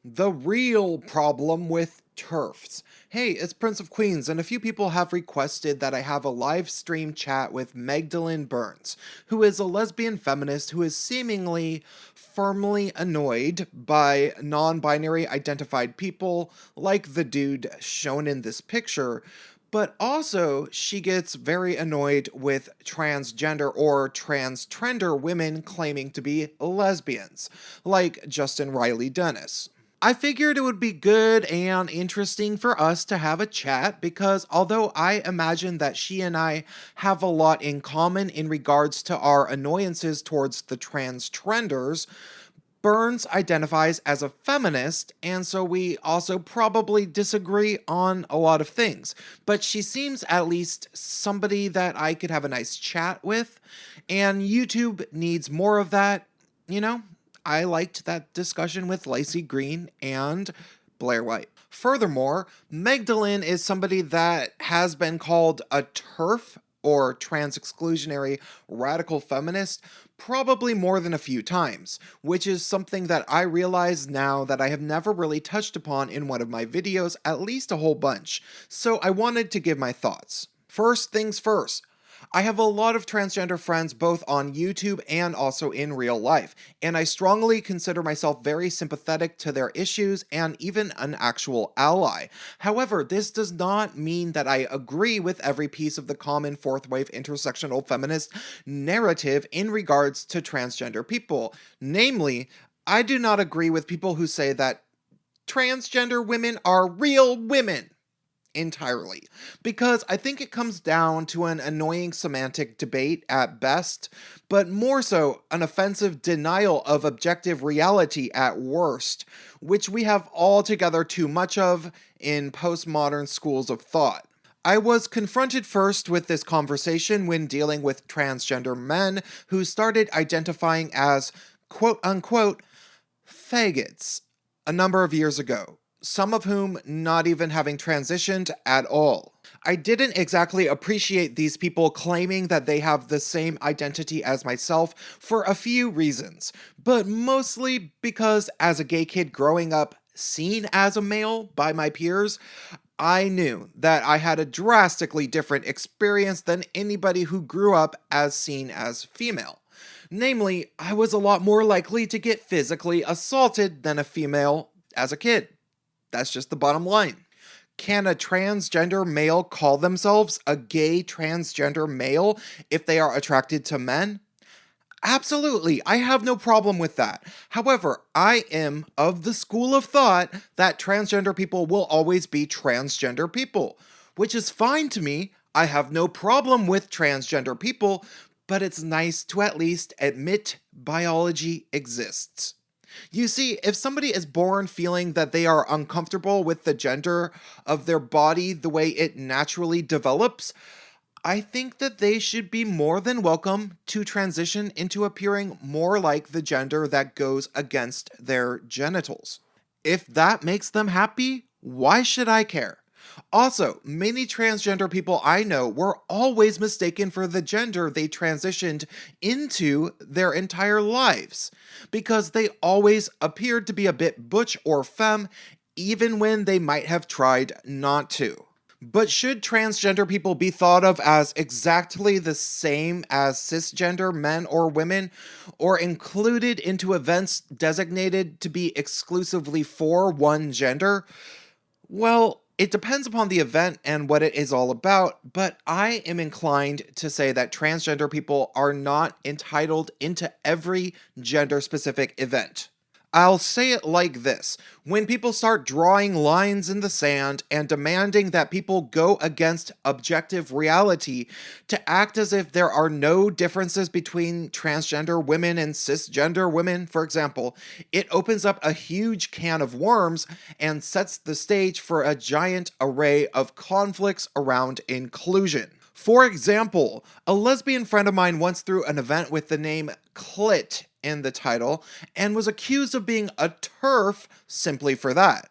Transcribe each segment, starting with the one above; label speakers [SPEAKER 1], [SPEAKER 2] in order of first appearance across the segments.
[SPEAKER 1] The real problem with TERFs. Hey, it's Prince of Queens, and a few people have requested that I have a live stream chat with Magdalene Burns, who is a lesbian feminist who is seemingly firmly annoyed by non binary identified people like the dude shown in this picture. But also, she gets very annoyed with transgender or transtrender women claiming to be lesbians, like Justin Riley Dennis. I figured it would be good and interesting for us to have a chat because although I imagine that she and I have a lot in common in regards to our annoyances towards the transtrenders, Burns identifies as a feminist, and so we also probably disagree on a lot of things. But she seems at least somebody that I could have a nice chat with, and YouTube needs more of that, you know? I liked that discussion with Lacey Green and Blair White. Furthermore, Magdalene is somebody that has been called a TERF or trans exclusionary radical feminist probably more than a few times, which is something that I realize now that I have never really touched upon in one of my videos, at least a whole bunch. So I wanted to give my thoughts. First things first, I have a lot of transgender friends both on YouTube and also in real life, and I strongly consider myself very sympathetic to their issues and even an actual ally. However, this does not mean that I agree with every piece of the common fourth wave intersectional feminist narrative in regards to transgender people. Namely, I do not agree with people who say that transgender women are real women entirely, because I think it comes down to an annoying semantic debate at best, but more so an offensive denial of objective reality at worst, which we have altogether too much of in postmodern schools of thought. I was confronted first with this conversation when dealing with transgender men who started identifying as quote unquote faggots a number of years ago, some of whom not even having transitioned at all. I didn't exactly appreciate these people claiming that they have the same identity as myself for a few reasons, but mostly because as a gay kid growing up seen as a male by my peers, I knew that I had a drastically different experience than anybody who grew up as seen as female. Namely, I was a lot more likely to get physically assaulted than a female as a kid. That's just the bottom line. Can a transgender male call themselves a gay transgender male if they are attracted to men? Absolutely, I have no problem with that. However, I am of the school of thought that transgender people will always be transgender people, which is fine to me. I have no problem with transgender people, but it's nice to at least admit biology exists. You see, if somebody is born feeling that they are uncomfortable with the gender of their body the way it naturally develops, I think that they should be more than welcome to transition into appearing more like the gender that goes against their genitals. If that makes them happy, why should I care? Also, many transgender people I know were always mistaken for the gender they transitioned into their entire lives, because they always appeared to be a bit butch or femme, even when they might have tried not to. But should transgender people be thought of as exactly the same as cisgender men or women, or included into events designated to be exclusively for one gender? Well, it depends upon the event and what it is all about, but I am inclined to say that transgender people are not entitled into every gender specific event. I'll say it like this. When people start drawing lines in the sand and demanding that people go against objective reality to act as if there are no differences between transgender women and cisgender women, for example, it opens up a huge can of worms and sets the stage for a giant array of conflicts around inclusion. For example, a lesbian friend of mine once threw an event with the name Clit in the title and was accused of being a TERF simply for that,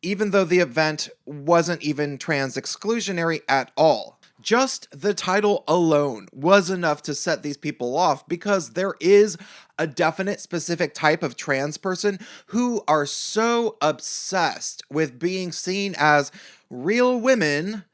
[SPEAKER 1] even though the event wasn't even trans exclusionary at all. Just the title alone was enough to set these people off, because there is a definite specific type of trans person who are so obsessed with being seen as real women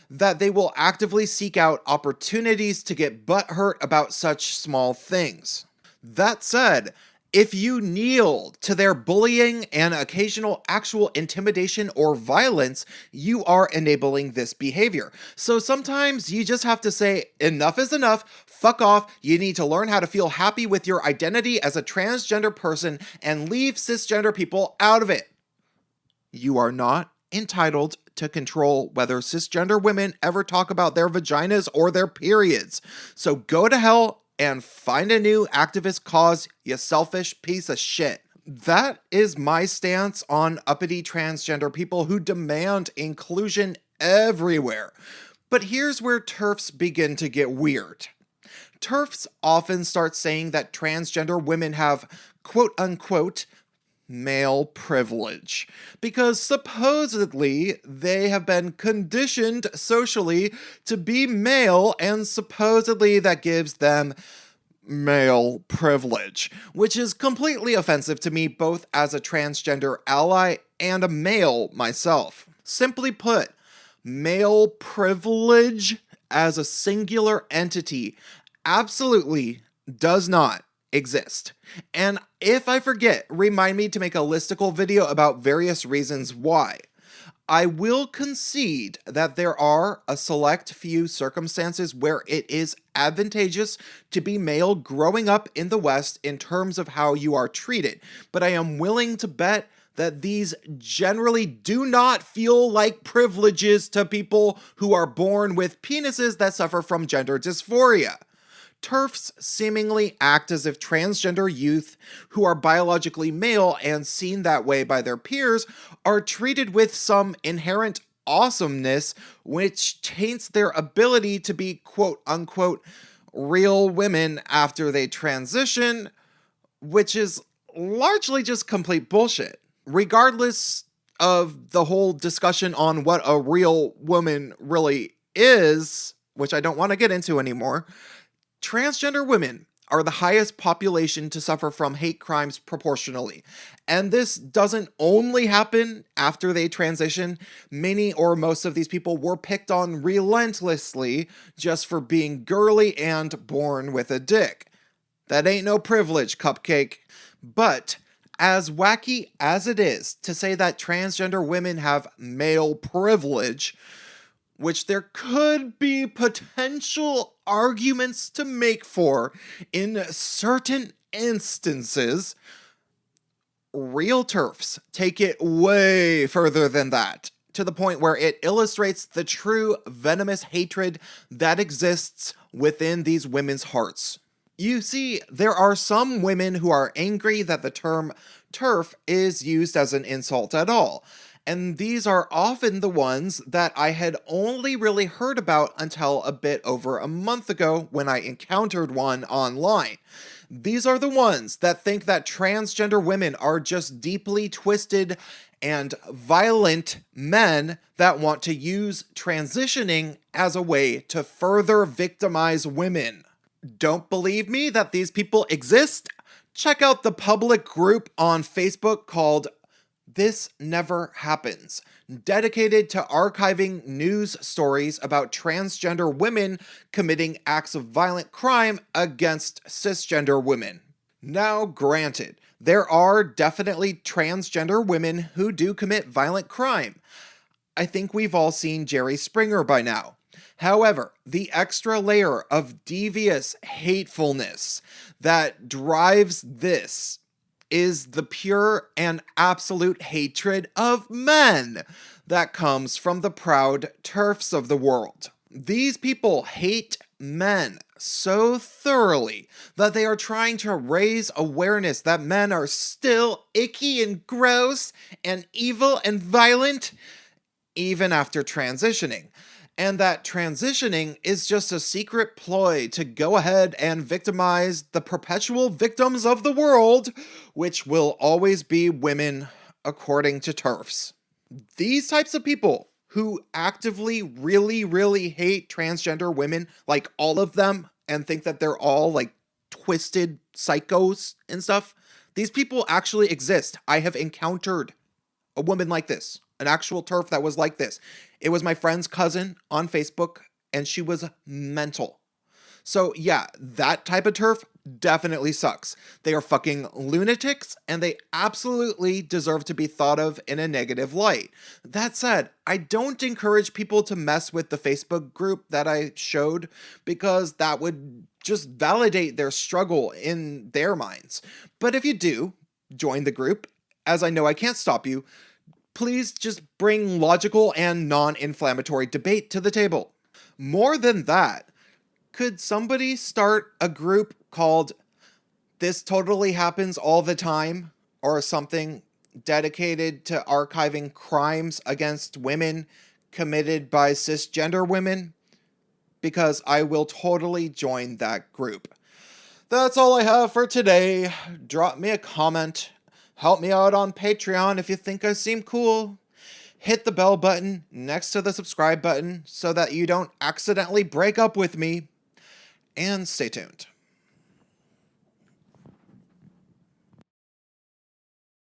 [SPEAKER 1] that they will actively seek out opportunities to get butthurt about such small things. That said, if you kneel to their bullying and occasional actual intimidation or violence, you are enabling this behavior. So sometimes you just have to say, enough is enough, fuck off, you need to learn how to feel happy with your identity as a transgender person and leave cisgender people out of it. You are not entitled to control whether cisgender women ever talk about their vaginas or their periods. So go to hell and find a new activist cause, you selfish piece of shit. That is my stance on uppity transgender people who demand inclusion everywhere. But here's where TERFs begin to get weird. TERFs often start saying that transgender women have quote unquote male privilege, because supposedly they have been conditioned socially to be male, and supposedly that gives them male privilege, which is completely offensive to me, both as a transgender ally and a male myself. Simply put, male privilege as a singular entity absolutely does not exist. And if I forget, remind me to make a listicle video about various reasons why. I will concede that there are a select few circumstances where it is advantageous to be male growing up in the West in terms of how you are treated, but I am willing to bet that these generally do not feel like privileges to people who are born with penises that suffer from gender dysphoria. TERFs seemingly act as if transgender youth who are biologically male and seen that way by their peers are treated with some inherent awesomeness, which taints their ability to be quote unquote real women after they transition, which is largely just complete bullshit. Regardless of the whole discussion on what a real woman really is, which I don't want to get into anymore, transgender women are the highest population to suffer from hate crimes proportionally. And this doesn't only happen after they transition. Many or most of these people were picked on relentlessly just for being girly and born with a dick. That ain't no privilege, cupcake. But as wacky as it is to say that transgender women have male privilege, which there could be potential arguments to make for in certain instances, real TERFs take it way further than that, to the point where it illustrates the true venomous hatred that exists within these women's hearts. You see, there are some women who are angry that the term TERF is used as an insult at all, and these are often the ones that I had only really heard about until a bit over a month ago when I encountered one online. These are the ones that think that transgender women are just deeply twisted and violent men that want to use transitioning as a way to further victimize women. Don't believe me that these people exist? Check out the public group on Facebook called This Never Happens, dedicated to archiving news stories about transgender women committing acts of violent crime against cisgender women. Now, granted, there are definitely transgender women who do commit violent crime. I think we've all seen Jerry Springer by now. However, the extra layer of devious hatefulness that drives this is the pure and absolute hatred of men that comes from the proud TERFs of the world. These people hate men so thoroughly that they are trying to raise awareness that men are still icky and gross and evil and violent even after transitioning, and that transitioning is just a secret ploy to go ahead and victimize the perpetual victims of the world, which will always be women, according to TERFs. These types of people who actively really, really hate transgender women, like all of them, and think that they're all like twisted psychos and stuff. These people actually exist. I have encountered a woman like this, an actual TERF that was like this. It was my friend's cousin on Facebook, and she was mental. So yeah, that type of TERF definitely sucks. They are fucking lunatics, and they absolutely deserve to be thought of in a negative light. That said, I don't encourage people to mess with the Facebook group that I showed, because that would just validate their struggle in their minds. But if you do join the group, as I know I can't stop you, please just bring logical and non-inflammatory debate to the table. More than that, could somebody start a group called This Totally Happens All the Time, or something, dedicated to archiving crimes against women committed by cisgender women? Because I will totally join that group. That's all I have for today. Drop me a comment. Help me out on Patreon if you think I seem cool. Hit the bell button next to the subscribe button so that you don't accidentally break up with me. And stay tuned.